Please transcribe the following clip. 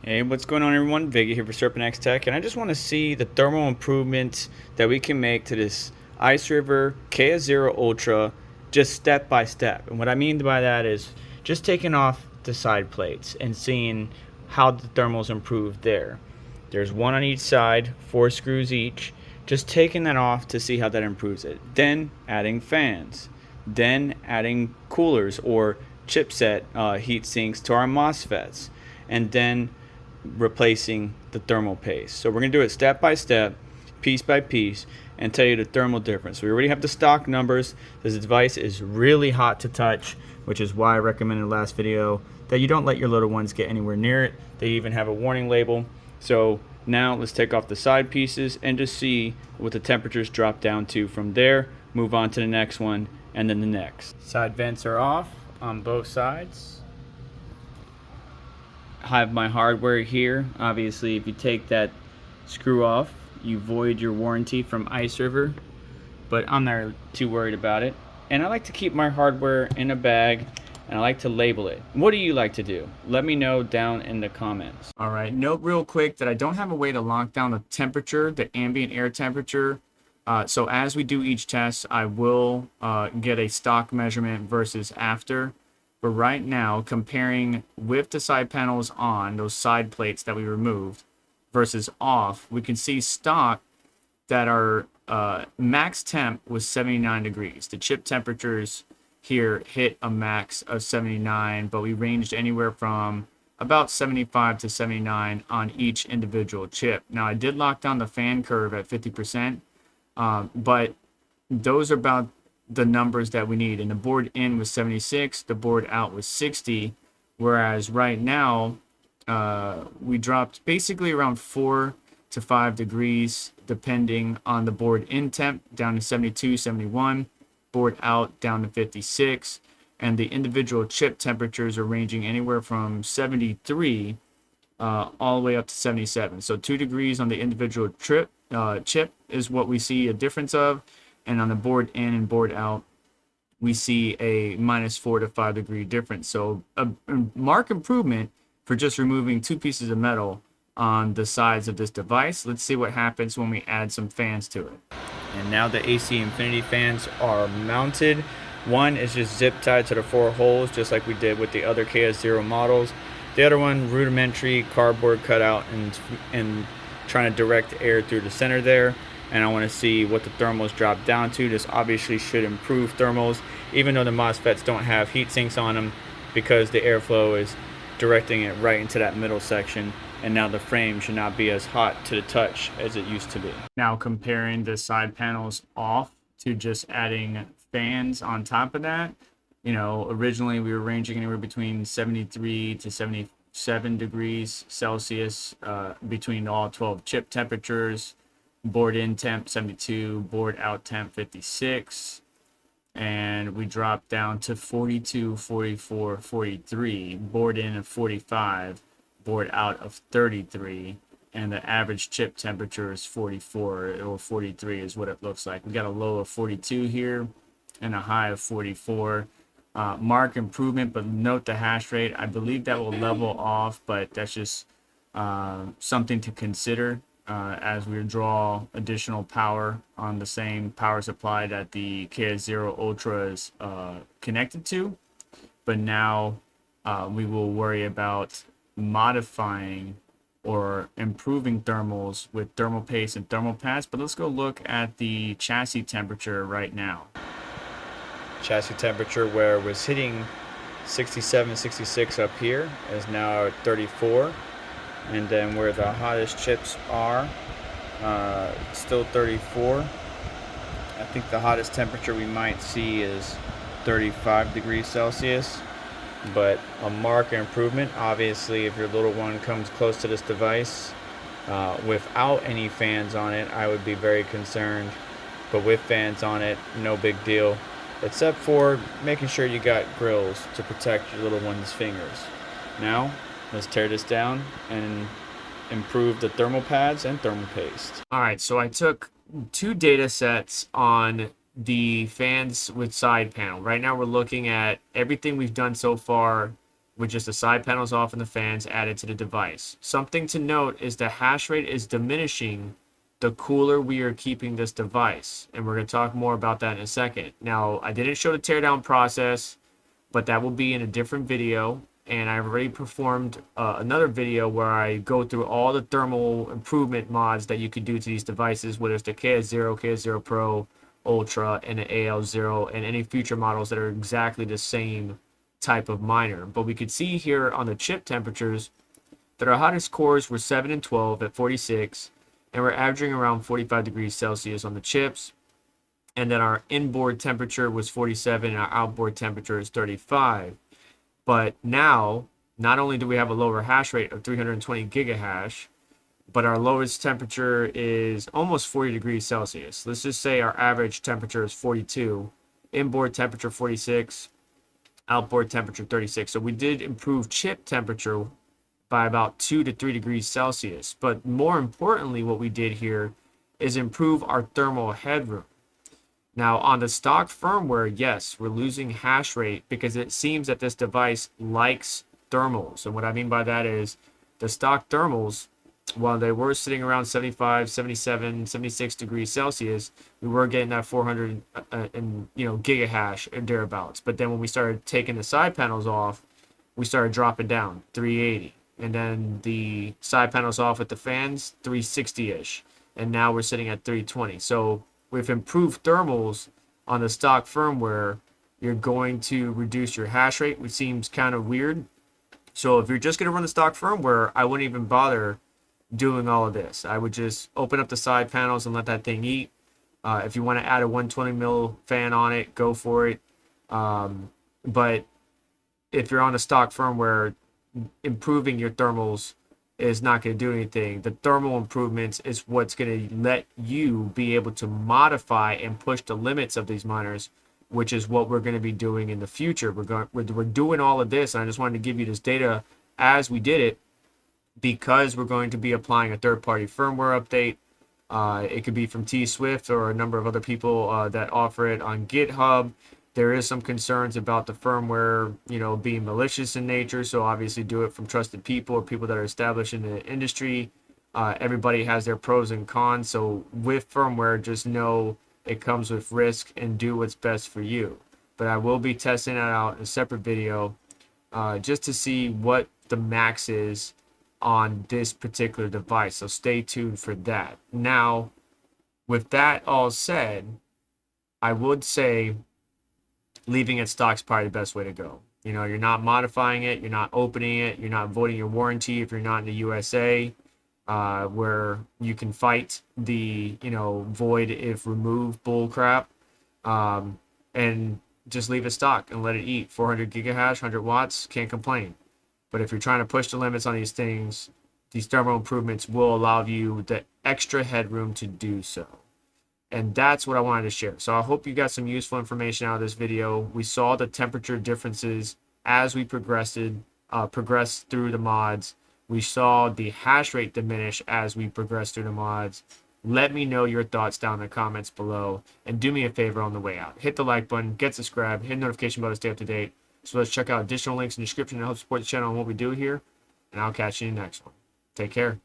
Hey, what's going on everyone? EVGA here for Serpent X Tech, and I just want to see the thermal improvements that we can make to this Iceriver KS0 Ultra just step by step. And what I mean by that is just taking off the side plates and seeing how the thermals improve there. There's one on each side, 4 screws each. Just taking that off to see how that improves it. Then adding fans. Then adding coolers or chipset heat sinks to our MOSFETs. And then replacing the thermal paste. So we're going to do it step by step, piece by piece, and tell you the thermal difference. We already have the stock numbers. This device is really hot to touch, which is why I recommended in the last video that you don't let your little ones get anywhere near it. They even have a warning label. So now let's take off the side pieces and just see what the temperatures drop down to from there. Move on to the next one and then the next. Side vents are off on both sides. Have my hardware here. Obviously, if you take that screw off, you void your warranty from Iceriver, but I'm not too worried about it. And I like to keep my hardware in a bag, and I like to label it. What do you like to do? Let me know down in the comments. All right, note real quick that I don't have a way to lock down the temperature, the ambient air temperature. So as we do each test, I will get a stock measurement versus after. But right now, comparing with the side panels on, those side plates that we removed, versus off, we can see stock that our max temp was 79 degrees. The chip temperatures here hit a max of 79, but we ranged anywhere from about 75 to 79 on each individual chip. Now, I did lock down the fan curve at 50%, but those are about the numbers that we need. And the board in was 76, the board out was 60, whereas right now we dropped basically around 4 to 5 degrees depending on the board in temp, down to 72, 71, board out down to 56, and the individual chip temperatures are ranging anywhere from 73 all the way up to 77. So 2 degrees on the individual chip is what we see a difference of. And on the board in and board out, we see a -4 to 5 degree difference. So a marked improvement for just removing 2 pieces of metal on the sides of this device. Let's see what happens when we add some fans to it. And now the AC Infinity fans are mounted. One is just zip tied to the 4 holes, just like we did with the other KS0 models. The other one, rudimentary cardboard cutout and trying to direct air through the center there. And I want to see what the thermals drop down to. This obviously should improve thermals, even though the MOSFETs don't have heat sinks on them, because the airflow is directing it right into that middle section, and now the frame should not be as hot to the touch as it used to be. Now comparing the side panels off to just adding fans on top of that, you know, originally we were ranging anywhere between 73 to 77 degrees Celsius between all 12 chip temperatures. Board in temp 72, board out temp 56, and we dropped down to 42, 44, 43, board in of 45, board out of 33, and the average chip temperature is 44 or 43 is what it looks like. We got a low of 42 here and a high of 44. Mark improvement, but note the hash rate. I believe that will level off, but that's just something to consider. As we draw additional power on the same power supply that the KS0 Ultra is connected to. But now we will worry about modifying or improving thermals with thermal paste and thermal pads. But let's go look at the chassis temperature right now. Chassis temperature, where it was hitting 67, 66 up here, is now at 34. And then where the hottest chips are, still 34. I think the hottest temperature we might see is 35 degrees Celsius, but a marked improvement. Obviously, if your little one comes close to this device without any fans on it, I would be very concerned. But with fans on it, no big deal, except for making sure you got grills to protect your little one's fingers. Now, let's tear this down and improve the thermal pads and thermal paste. All right, so I took 2 data sets on the fans with side panel. Right now we're looking at everything we've done so far with just the side panels off and the fans added to the device. Something to note is the hash rate is diminishing the cooler we are keeping this device. And we're going to talk more about that in a second. Now, I didn't show the teardown process, but that will be in a different video. And I've already performed another video where I go through all the thermal improvement mods that you could do to these devices, whether it's the KS0, KS0 Pro, Ultra, and the AL0, and any future models that are exactly the same type of miner. But we could see here on the chip temperatures that our hottest cores were 7 and 12 at 46, and we're averaging around 45 degrees Celsius on the chips. And then our inboard temperature was 47 and our outboard temperature is 35. But now, not only do we have a lower hash rate of 320 gigahash, but our lowest temperature is almost 40 degrees Celsius. Let's just say our average temperature is 42, inboard temperature 46, outboard temperature 36. So we did improve chip temperature by about 2 to 3 degrees Celsius. But more importantly, what we did here is improve our thermal headroom. Now, on the stock firmware, yes, we're losing hash rate because it seems that this device likes thermals. And what I mean by that is the stock thermals, while they were sitting around 75, 77, 76 degrees Celsius, we were getting that 400 gigahash and thereabouts. But then when we started taking the side panels off, we started dropping down 380. And then the side panels off with the fans, 360-ish. And now we're sitting at 320. So with improved thermals on the stock firmware, you're going to reduce your hash rate, which seems kind of weird. So if you're just going to run the stock firmware, I wouldn't even bother doing all of this. I would just open up the side panels and let that thing eat. If you want to add a 120 mil fan on it, go for it. But if you're on the stock firmware, improving your thermals is not going to do anything. The thermal improvements is what's going to let you be able to modify and push the limits of these miners, which is what we're going to be doing in the future. We're doing all of this, and I just wanted to give you this data as we did it, because we're going to be applying a third-party firmware update. It could be from T-Swift or a number of other people that offer it on GitHub. There is some concerns about the firmware, being malicious in nature. So obviously do it from trusted people or people that are established in the industry. Everybody has their pros and cons. So with firmware, just know it comes with risk and do what's best for you. But I will be testing that out in a separate video just to see what the max is on this particular device. So stay tuned for that. Now, with that all said, I would say leaving it stock is probably the best way to go. You're not modifying it, you're not opening it, you're not voiding your warranty if you're not in the USA, where you can fight the void if removed bull crap, and just leave it stock and let it eat. 400 gigahash, 100 watts, can't complain. But if you're trying to push the limits on these things, these thermal improvements will allow you the extra headroom to do so. And that's what I wanted to share. So I hope you got some useful information out of this video. We saw the temperature differences as we progressed through the mods. We saw the hash rate diminish as we progressed through the mods. Let me know your thoughts down in the comments below. And do me a favor on the way out. Hit the like button, get subscribed, hit the notification bell to stay up to date. So let's check out additional links in the description to help support the channel and what we do here. And I'll catch you in the next one. Take care.